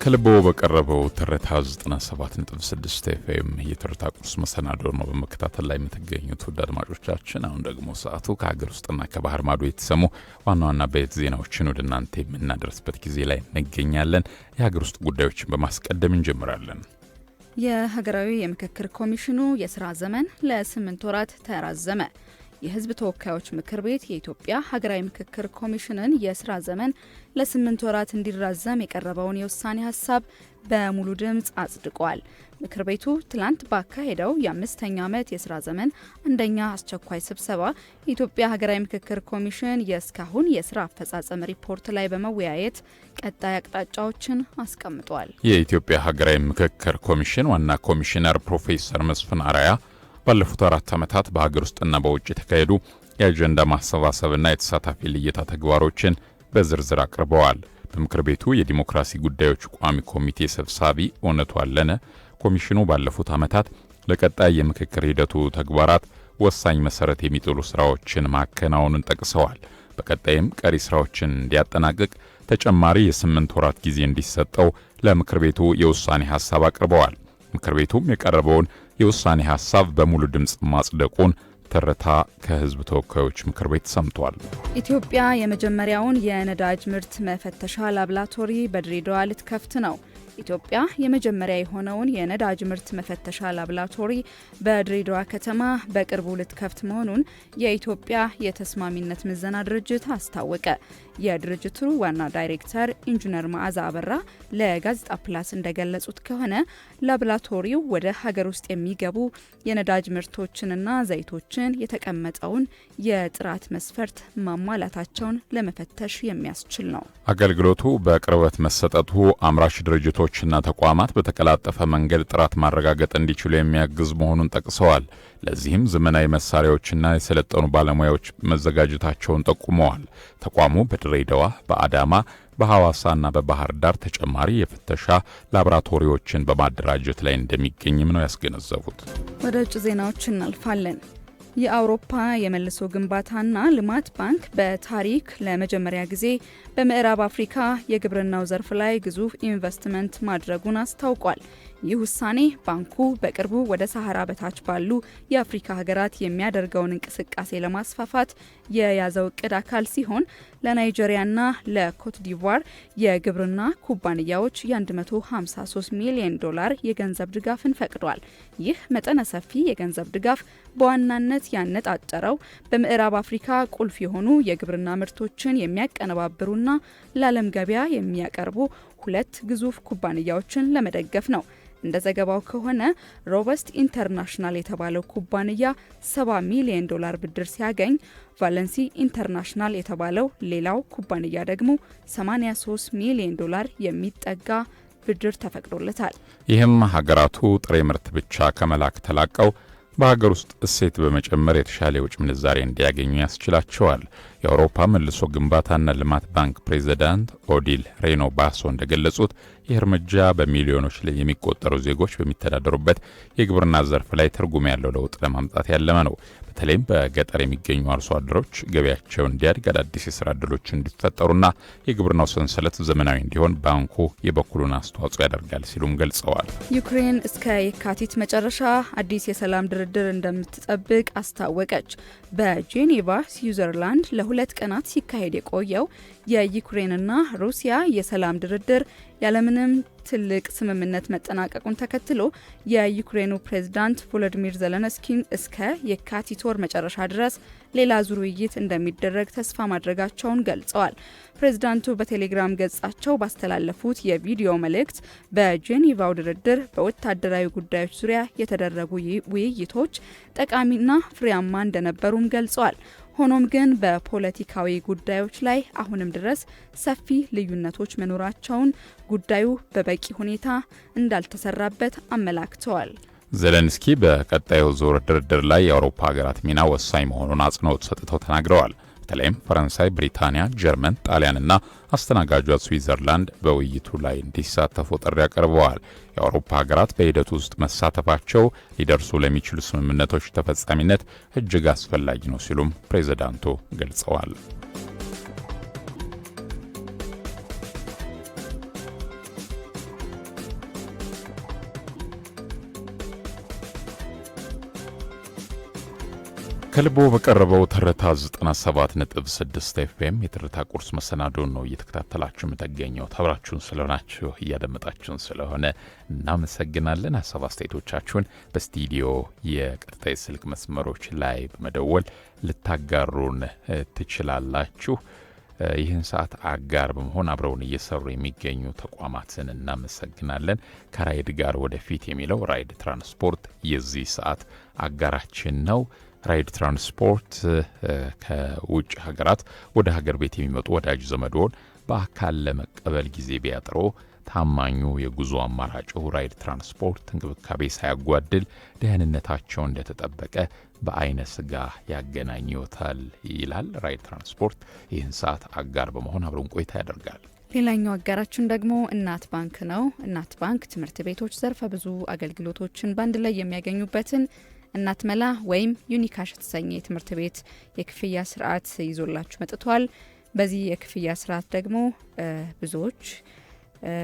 ከልቦ በቀረበው ትርታ 97.6 ኤፍኤም የትርታ ቁርስ መሰናዶ ነው በመከታተል ላይ የምትገኙት ውድ አድማጮቻችን። አሁን ደግሞ ሰዓቱ ከሀገር ውስጥና ከባህር ማዶ የተሰሙ ዋና ዋና ቤት ዜናዎችን ወደ እናንተ የምናደርስበት ጊዜ ላይ እንገኛለን። የሀገር ውስጥ ጉዳዮችን በማስቀደም እንጀምራለን። የሀገራዊ የምክክር ኮሚሽኑ የስራ ዘመን ለ8 ወራት ተራዘመ። የህዝብ ተወካዮች ምክር ቤት የኢትዮጵያ ሀገራዊ ምክክር ኮሚሽንን የስራ ዘመን ለ8 ወራት እንዲራዘም የቀረበውን የውሳኔ ሀሳብ በሙሉ ድምፅ አጽድቋል። ምክር ቤቱ ትላንት ባካሄደው የ5ኛ ዓመት የስራ ዘመን አንደኛ አስቸኳይ ስብሰባ የኢትዮጵያ ሀገራዊ ምክክር ኮሚሽን የእስካሁን የስራ አፈጻጸም ሪፖርት ላይ በመወያየት ቀጣይ አቅጣጫዎችን አስቀምጧል። የኢትዮጵያ ሀገራዊ ምክክር ኮሚሽን ዋና ኮሚሽነር ፕሮፌሰር መስፍን አራያ ባለፉት 4 ዓመታት በሀገር ውስጥና በውጭ የተካሄዱ የአጀንዳ ማሰባሰብና የተሳታፊ ልየታ ተግባሮችን በዝርዝር አቅርበዋል። በምክር ቤቱ የዲሞክራሲ ጉዳዮች ቋሚ ኮሚቴ ሰብሳቢ እውነቱ አለነ ኮሚሽኑ ባለፉት ዓመታት ለቀጣይ የምክክር ሂደቱ ተግባራት ወሳኝ መሰረት የሚጥሉ ስራዎችን ማከናወኑን ጠቅሰዋል። በቀጣይም ቀሪ ስራዎችን እንዲያጠናቅቅ ተጨማሪ የ8 ወራት ጊዜ እንዲሰጠው ለምክር ቤቱ የውሳኔ ሐሳብ አቅርበዋል። ምክር ቤቱም የቀረበውን የውሳኔ ሐሳብ በሙሉ ድምፅ ማጽደቁን ትርታ ከህዝብ ተወካዮች ምክር ቤት ሰምቷል። ኢትዮጵያ የመጀመሪያውን የነዳጅ ምርት መፈተሻ ላብራቶሪ በድሬዳዋ ልትከፍት ነው። ኢትዮጵያ የመጀመሪያ የሆነውን የነዳጅ ምርት መፈተሻ ላብራቶሪ በድሬዳዋ ከተማ በቅርቡ ልትከፍት መሆኑን የኢትዮጵያ የተስማሚነት ምዘና ድርጅት አስታወቀ። የድርጅቱ ዋና ዳይሬክተር ኢንጂነር መዓዛ አበራ ለጋዜጣ ፕላስ እንደገለጹት ከሆነ ላብራቶሪው ወደ ሀገር ውስጥ የሚገቡ የነዳጅ ምርቶችንና ዘይቶችን የተቀመጠውን የጥራት መስፈርት ማሟላታቸውን ለመፈተሽ የሚያስችል ነው። አገልግሎቱ በቅርበት መሰጠቱ አምራች ድርጅቶችና ተቋማት በተቀላጠፈ መንገድ ጥራት ማረጋገጥ እንዲችሉ የሚያግዝ መሆኑን ጠቅሰዋል። ለዚህም ዘመናዊ መሳሪያዎችና የሰለጠኑ ባለሙያዎች መዘጋጀታቸውን ጠቁመዋል። ተቋሙ በድሬዳዋ፣ በአዳማ፣ በሐዋሳና በባህር ዳር ተጨማሪ የፍተሻ ላብራቶሪዎችን በማደራጀት ላይ እንደሚገኝም ነው ያስገነዘቡት። ወደ ውጭ ዜናዎች እናልፋለን። የአውሮፓ የመልሶ ግንባታና ልማት ባንክ በታሪክ ለመጀመሪያ ጊዜ በምዕራብ አፍሪካ የግብርናው ዘርፍ ላይ ግዙፍ ኢንቨስትመንት ማድረጉን አስታውቋል። ይህ ውሳኔ ባንኩ በቅርቡ ወደ ሰሃራ በታች ባሉ የአፍሪካ ሀገራት የሚያደርገውን እንቅስቃሴ ለማስፋፋት የያዘው እቅድ አካል ሲሆን ለናይጄሪያና ለኮት ዲቯር የግብርና ኩባንያዎች የ153 ሚሊዮን ዶላር የገንዘብ ድጋፍን ፈቅዷል። ይህ መጠነ ሰፊ የገንዘብ ድጋፍ በዋናነት ያነጣጠረው በምዕራብ አፍሪካ ቁልፍ የሆኑ የግብርና ምርቶችን የሚያቀነባብሩና ለዓለም ገበያ የሚያቀርቡ 2 ግዙፍ ኩባንያዎችን ለመደገፍ ነው። እንደ ዘገባው ከሆነ ሮበስት ኢንተርናሽናል የተባለው ኩባንያ 70 ሚሊዮን ዶላር ብድር ሲያገኝ ቫለንሲ ኢንተርናሽናል የተባለው ሌላው ኩባንያ ደግሞ 83 ሚሊዮን ዶላር የሚጠጋ ብድር ተፈቅዶለታል። ይህም ሀገራቱ ጥሬ ምርት ብቻ ከመላክ ተላቀው በሀገር ውስጥ እሴት በመጨመር የተሻለ የውጭ ምንዛሬ እንዲያገኙ ያስችላቸዋል። የአውሮፓ መልሶ ግንባታና ልማት ባንክ ፕሬዚዳንት ኦዲል ሬኖ ባሶ እንደገለጹት ይህ እርምጃ በሚሊዮኖች ላይ የሚቆጠሩ ዜጎች በሚተዳደሩበት የግብርና ዘርፍ ላይ ትርጉም ያለው ለውጥ ለማምጣት ያለመ ነው። በተለይም በገጠር የሚገኙ አርሶ አደሮች ገበያቸው እንዲያድግ፣ አዳዲስ የስራ ዕድሎች እንዲፈጠሩና የግብርናው ሰንሰለት ዘመናዊ እንዲሆን ባንኩ የበኩሉን አስተዋጽኦ ያደርጋል ሲሉም ገልጸዋል። ዩክሬን እስከ የካቲት መጨረሻ አዲስ የሰላም ድርድር እንደምትጠብቅ አስታወቀች። በጄኔቫ ስዊዘርላንድ ለ2 ቀናት ሲካሄድ የቆየው የዩክሬንና ሩሲያ የሰላም ድርድር ያለምንም ትልቅ ስምምነት መጠናቀቁን ተከትሎ የዩክሬኑ ፕሬዝዳንት ቮሎዲሚር ዜሌንስኪን እስከ የካቲት ወር መጨረሻ ድረስ ሌላ ዙር ውይይት እንደሚደረግ ተስፋ ማድረጋቸውን ገልጸዋል። ፕሬዝዳንቱ በቴሌግራም ገጻቸው ባስተላለፉት የቪዲዮ መልእክት በጄኔቫው ድርድር በወታደራዊ ጉዳዮች ዙሪያ የተደረጉ ውይይቶች ጠቃሚና ፍሬያማ እንደነበሩም ገልጸዋል። ሆኖም ግን በፖለቲካዊ ጉዳዮች ላይ አሁንም ድረስ ሰፊ ልዩነቶች መኖራቸውን ጉዳዩ በበቂ ሁኔታ እንዳልተሰራበት አመላክተዋል። ዜሌንስኪ በቀጣዩ ዙር ድርድር ላይ የአውሮፓ ሀገራት ሚና ወሳኝ መሆኑን አጽንኦት ሰጥተው ተናግረዋል። በተለይም ፈረንሳይ፣ ብሪታንያ፣ ጀርመን፣ ጣሊያንና አስተናጋጇ ስዊዘርላንድ በውይይቱ ላይ እንዲሳተፉ ጥሪ አቅርበዋል። የአውሮፓ ሀገራት በሂደቱ ውስጥ መሳተፋቸው ሊደርሱ ለሚችሉ ስምምነቶች ተፈጻሚነት እጅግ አስፈላጊ ነው ሲሉም ፕሬዝዳንቱ ገልጸዋል። ከልቦ በቀረበው ትርታ 97.6 ኤፍኤም የትርታ ቁርስ መሰናዶን ነው እየተከታተላችሁ የምትገኘው። አብራችሁን ስለሆናችሁ እያደመጣችሁን ስለሆነ እናመሰግናለን። ሀሳብ አስተያየቶቻችሁን በስቱዲዮ የቀጥታ ስልክ መስመሮች ላይ በመደወል ልታጋሩን ትችላላችሁ። ይህን ሰዓት አጋር በመሆን አብረውን እየሰሩ የሚገኙ ተቋማትን እናመሰግናለን። ከራይድ ጋር ወደፊት የሚለው ራይድ ትራንስፖርት የዚህ ሰዓት አጋራችን ነው። ራይድ ትራንስፖርት ከውጭ ሀገራት ወደ ሀገር ቤት የሚመጡ ወዳጅ ዘመዶን በአካል ለመቀበል ጊዜ ቢያጥሮ ታማኙ የጉዞ አማራጩ ራይድ ትራንስፖርት እንክብካቤ ሳያጓድል ደህንነታቸው እንደተጠበቀ በአይነ ስጋ ያገናኝዎታል ይላል። ራይድ ትራንስፖርት ይህን ሰዓት አጋር በመሆን አብረን ቆይታ ያደርጋል። ሌላኛው አጋራችን ደግሞ እናት ባንክ ነው። እናት ባንክ ትምህርት ቤቶች ዘርፈ ብዙ አገልግሎቶችን በአንድ ላይ የሚያገኙበትን እናት መላ ወይም ዩኒካሽ የተሰኘ የትምህርት ቤት የክፍያ ስርዓት ይዞላችሁ መጥቷል። በዚህ የክፍያ ስርዓት ደግሞ ብዙዎች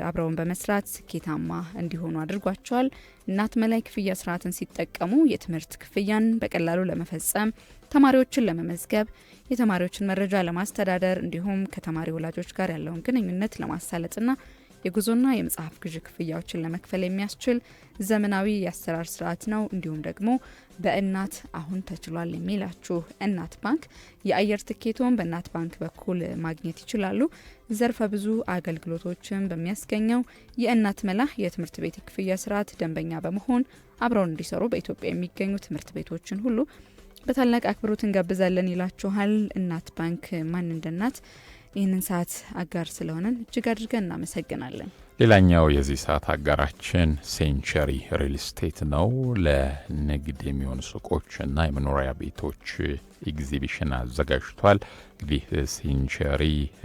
አብረውን በመስራት ስኬታማ እንዲሆኑ አድርጓቸዋል። እናት መላ የክፍያ ስርዓትን ሲጠቀሙ የትምህርት ክፍያን በቀላሉ ለመፈጸም፣ ተማሪዎችን ለመመዝገብ፣ የተማሪዎችን መረጃ ለማስተዳደር እንዲሁም ከተማሪ ወላጆች ጋር ያለውን ግንኙነት ለማሳለጥና የጉዞና የመጽሐፍ ግዥ ክፍያዎችን ለመክፈል የሚያስችል ዘመናዊ የአሰራር ስርዓት ነው። እንዲሁም ደግሞ በእናት አሁን ተችሏል የሚላችሁ እናት ባንክ የአየር ትኬቶን በእናት ባንክ በኩል ማግኘት ይችላሉ። ዘርፈ ብዙ አገልግሎቶችን በሚያስገኘው የእናት መላ የትምህርት ቤት የክፍያ ስርዓት ደንበኛ በመሆን አብረውን እንዲሰሩ በኢትዮጵያ የሚገኙ ትምህርት ቤቶችን ሁሉ በታላቅ አክብሮት እንጋብዛለን ይላችኋል። እናት ባንክ ማን እንደናት ይህንን ሰዓት አጋር ስለሆነን እጅግ አድርገን እናመሰግናለን። ሌላኛው የዚህ ሰዓት አጋራችን ሴንቸሪ ሪል ስቴት ነው። ለንግድ የሚሆኑ ሱቆችና የመኖሪያ ቤቶች ኤግዚቢሽን አዘጋጅቷል። እንግዲህ ሴንቸሪ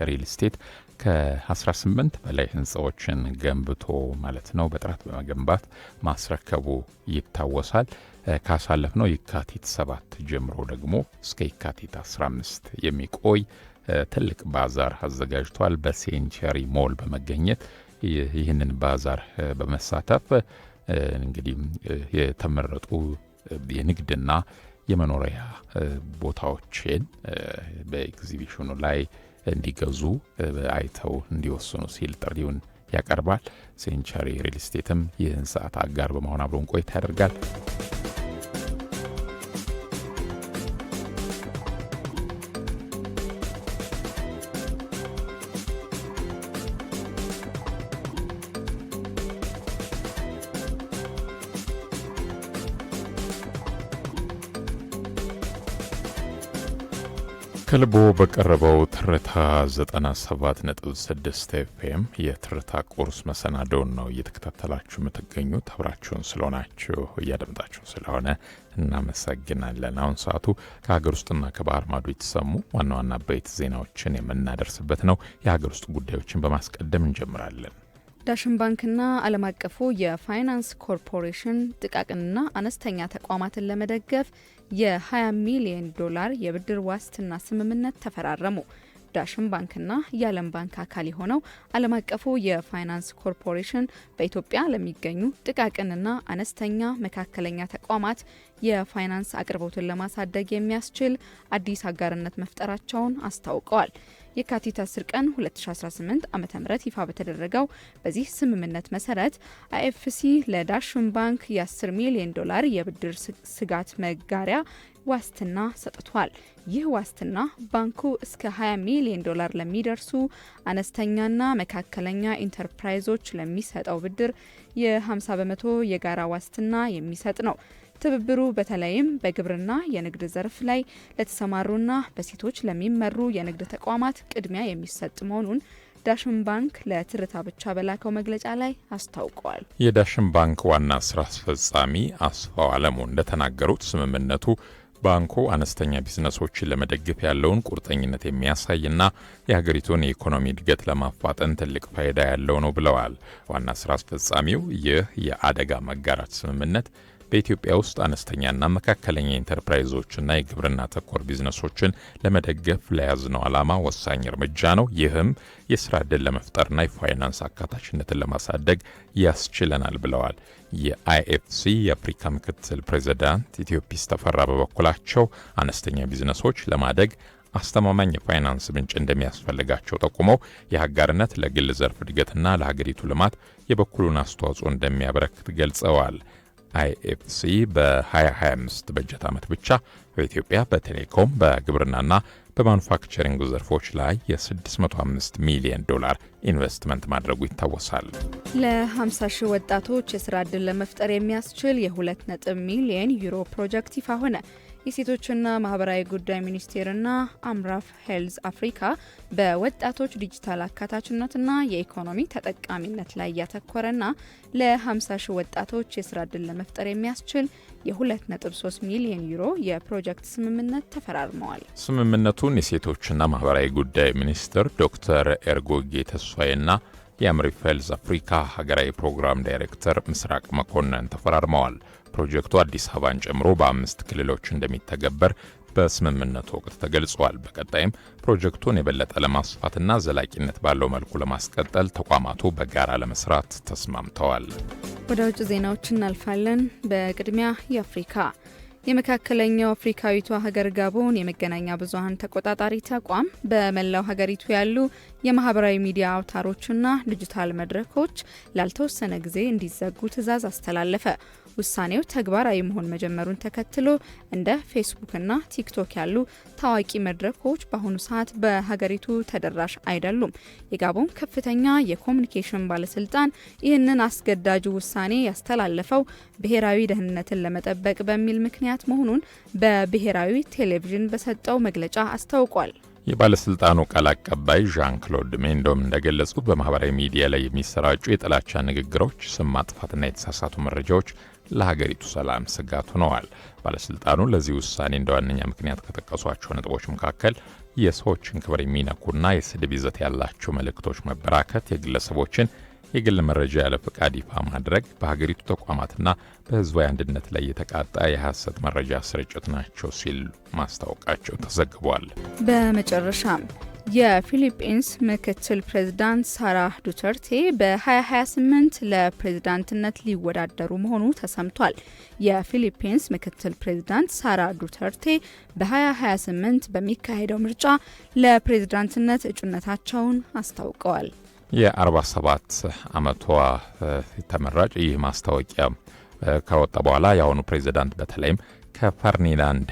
ሪል ስቴት ከ18 በላይ ህንፃዎችን ገንብቶ ማለት ነው በጥራት በመገንባት ማስረከቡ ይታወሳል። ካሳለፍነው የካቲት 7 ጀምሮ ደግሞ እስከ የካቲት 15 የሚቆይ ትልቅ ባዛር አዘጋጅቷል። በሴንቸሪ ሞል በመገኘት ይህንን ባዛር በመሳተፍ እንግዲህ የተመረጡ የንግድና የመኖሪያ ቦታዎችን በኤግዚቢሽኑ ላይ እንዲገዙ አይተው እንዲወስኑ ሲል ጥሪውን ያቀርባል። ሴንቸሪ ሪል ስቴትም ይህን ሰዓት አጋር በመሆን አብሮን ቆይታ ያደርጋል። ከልቦ በቀረበው ትርታ 97.6 ኤፍኤም የትርታ ቁርስ መሰናዶን ነው እየተከታተላችሁ የምትገኙት። አብራችሁን ስለሆናችሁ እያደምጣችሁ ስለሆነ እናመሰግናለን። አሁን ሰዓቱ ከሀገር ውስጥና ከባህር ማዶ የተሰሙ ዋና ዋና አበይት ዜናዎችን የምናደርስበት ነው። የሀገር ውስጥ ጉዳዮችን በማስቀደም እንጀምራለን። ዳሽን ባንክና ዓለም አቀፉ የፋይናንስ ኮርፖሬሽን ጥቃቅንና አነስተኛ ተቋማትን ለመደገፍ የ$20 ሚሊዮን የብድር ዋስትና ስምምነት ተፈራረሙ። ዳሽን ባንክና የዓለም ባንክ አካል የሆነው ዓለም አቀፉ የፋይናንስ ኮርፖሬሽን በኢትዮጵያ ለሚገኙ ጥቃቅንና አነስተኛ መካከለኛ ተቋማት የፋይናንስ አቅርቦትን ለማሳደግ የሚያስችል አዲስ አጋርነት መፍጠራቸውን አስታውቀዋል። የካቲት 10 ቀን 2018 ዓ.ም ይፋ በተደረገው በዚህ ስምምነት መሰረት አይኤፍሲ ለዳሽን ባንክ የ$10 ሚሊዮን የብድር ስጋት መጋሪያ ዋስትና ሰጥቷል። ይህ ዋስትና ባንኩ እስከ $20 ሚሊዮን ለሚደርሱ አነስተኛና መካከለኛ ኢንተርፕራይዞች ለሚሰጠው ብድር የ50% የጋራ ዋስትና የሚሰጥ ነው። ትብብሩ በተለይም በግብርና የንግድ ዘርፍ ላይ ለተሰማሩና በሴቶች ለሚመሩ የንግድ ተቋማት ቅድሚያ የሚሰጥ መሆኑን ዳሽን ባንክ ለትርታ ብቻ በላከው መግለጫ ላይ አስታውቀዋል። የዳሽን ባንክ ዋና ስራ አስፈጻሚ አስፋው አለሙ እንደተናገሩት ስምምነቱ ባንኩ አነስተኛ ቢዝነሶችን ለመደገፍ ያለውን ቁርጠኝነት የሚያሳይና የሀገሪቱን የኢኮኖሚ እድገት ለማፋጠን ትልቅ ፋይዳ ያለው ነው ብለዋል። ዋና ስራ አስፈጻሚው ይህ የአደጋ መጋራት ስምምነት በኢትዮጵያ ውስጥ አነስተኛና መካከለኛ ኢንተርፕራይዞችና የግብርና ተኮር ቢዝነሶችን ለመደገፍ ለያዝነው ዓላማ ወሳኝ እርምጃ ነው። ይህም የስራ ዕድል ለመፍጠርና የፋይናንስ አካታችነትን ለማሳደግ ያስችለናል ብለዋል። የአይኤፍሲ የአፍሪካ ምክትል ፕሬዚዳንት ኢትዮጲስ ተፈራ በበኩላቸው አነስተኛ ቢዝነሶች ለማደግ አስተማማኝ የፋይናንስ ምንጭ እንደሚያስፈልጋቸው ጠቁመው የአጋርነት ለግል ዘርፍ እድገትና ለሀገሪቱ ልማት የበኩሉን አስተዋጽኦ እንደሚያበረክት ገልጸዋል። አይኤፍሲ በ2025 በጀት ዓመት ብቻ በኢትዮጵያ በቴሌኮም በግብርናና በማኑፋክቸሪንግ ዘርፎች ላይ የ$605 ሚሊዮን ኢንቨስትመንት ማድረጉ ይታወሳል። ለ50 ሺህ ወጣቶች የስራ ዕድል ለመፍጠር የሚያስችል የ2 ሚሊዮን ዩሮ ፕሮጀክት ይፋ ሆነ። የሴቶችና ማህበራዊ ጉዳይ ሚኒስቴርና አምራፍ ሄልዝ አፍሪካ በወጣቶች ዲጂታል አካታችነትና የኢኮኖሚ ተጠቃሚነት ላይ ያተኮረና ለ50 ሺህ ወጣቶች የስራ ዕድል ለመፍጠር የሚያስችል የ2.3 ሚሊዮን ዩሮ የፕሮጀክት ስምምነት ተፈራርመዋል። ስምምነቱን የሴቶችና ማህበራዊ ጉዳይ ሚኒስትር ዶክተር ኤርጎጌ ተስፋዬና የአምራፍ ሄልዝ አፍሪካ ሀገራዊ ፕሮግራም ዳይሬክተር ምስራቅ መኮንን ተፈራርመዋል። ፕሮጀክቱ አዲስ አበባን ጨምሮ በ5 ክልሎች እንደሚተገበር በስምምነቱ ወቅት ተገልጿል። በቀጣይም ፕሮጀክቱን የበለጠ ለማስፋትና ዘላቂነት ባለው መልኩ ለማስቀጠል ተቋማቱ በጋራ ለመስራት ተስማምተዋል። ወደ ውጭ ዜናዎች እናልፋለን። በቅድሚያ የአፍሪካ የመካከለኛው አፍሪካዊቷ ሀገር ጋቦን የመገናኛ ብዙሃን ተቆጣጣሪ ተቋም በመላው ሀገሪቱ ያሉ የማህበራዊ ሚዲያ አውታሮችና ዲጂታል መድረኮች ላልተወሰነ ጊዜ እንዲዘጉ ትዕዛዝ አስተላለፈ። ውሳኔው ተግባራዊ መሆን መጀመሩን ተከትሎ እንደ ፌስቡክና ቲክቶክ ያሉ ታዋቂ መድረኮች በአሁኑ ሰዓት በሀገሪቱ ተደራሽ አይደሉም። የጋቦን ከፍተኛ የኮሙኒኬሽን ባለስልጣን ይህንን አስገዳጅ ውሳኔ ያስተላለፈው ብሔራዊ ደህንነትን ለመጠበቅ በሚል ምክንያት መሆኑን በብሔራዊ ቴሌቪዥን በሰጠው መግለጫ አስታውቋል። የባለስልጣኑ ቃል አቀባይ ዣን ክሎድ ሜንዶም እንደገለጹት በማህበራዊ ሚዲያ ላይ የሚሰራጩ የጥላቻ ንግግሮች፣ ስም ማጥፋትና የተሳሳቱ መረጃዎች ለሀገሪቱ ሰላም ስጋት ሆነዋል። ባለስልጣኑ ለዚህ ውሳኔ እንደ ዋነኛ ምክንያት ከጠቀሷቸው ነጥቦች መካከል የሰዎችን ክብር የሚነኩና የስድብ ይዘት ያላቸው መልእክቶች መበራከት፣ የግለሰቦችን የግል መረጃ ያለ ፈቃድ ይፋ ማድረግ፣ በሀገሪቱ ተቋማትና በህዝባዊ አንድነት ላይ የተቃጣ የሐሰት መረጃ ስርጭት ናቸው ሲል ማስታወቃቸው ተዘግቧል። በመጨረሻም የፊሊፒንስ ምክትል ፕሬዝዳንት ሳራ ዱተርቴ በ2028 ለፕሬዝዳንትነት ሊወዳደሩ መሆኑ ተሰምቷል። የፊሊፒንስ ምክትል ፕሬዝዳንት ሳራ ዱተርቴ በ2028 በሚካሄደው ምርጫ ለፕሬዝዳንትነት እጩነታቸውን አስታውቀዋል። የ47 ዓመቷ ተመራጭ ይህ ማስታወቂያ ከወጣ በኋላ የአሁኑ ፕሬዝዳንት በተለይም ከፈርዲናንድ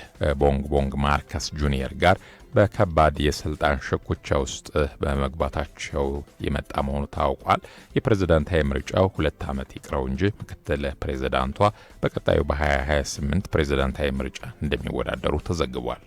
ቦንግ ማርከስ ጁኒየር ጋር በከባድ የስልጣን ሽኩቻ ውስጥ በመግባታቸው የመጣ መሆኑ ታውቋል። የፕሬዝዳንታዊ ምርጫው 2 ዓመት ይቅረው እንጂ ምክትል ፕሬዝዳንቷ በቀጣዩ በ2028 ፕሬዝዳንታዊ ምርጫ እንደሚወዳደሩ ተዘግቧል።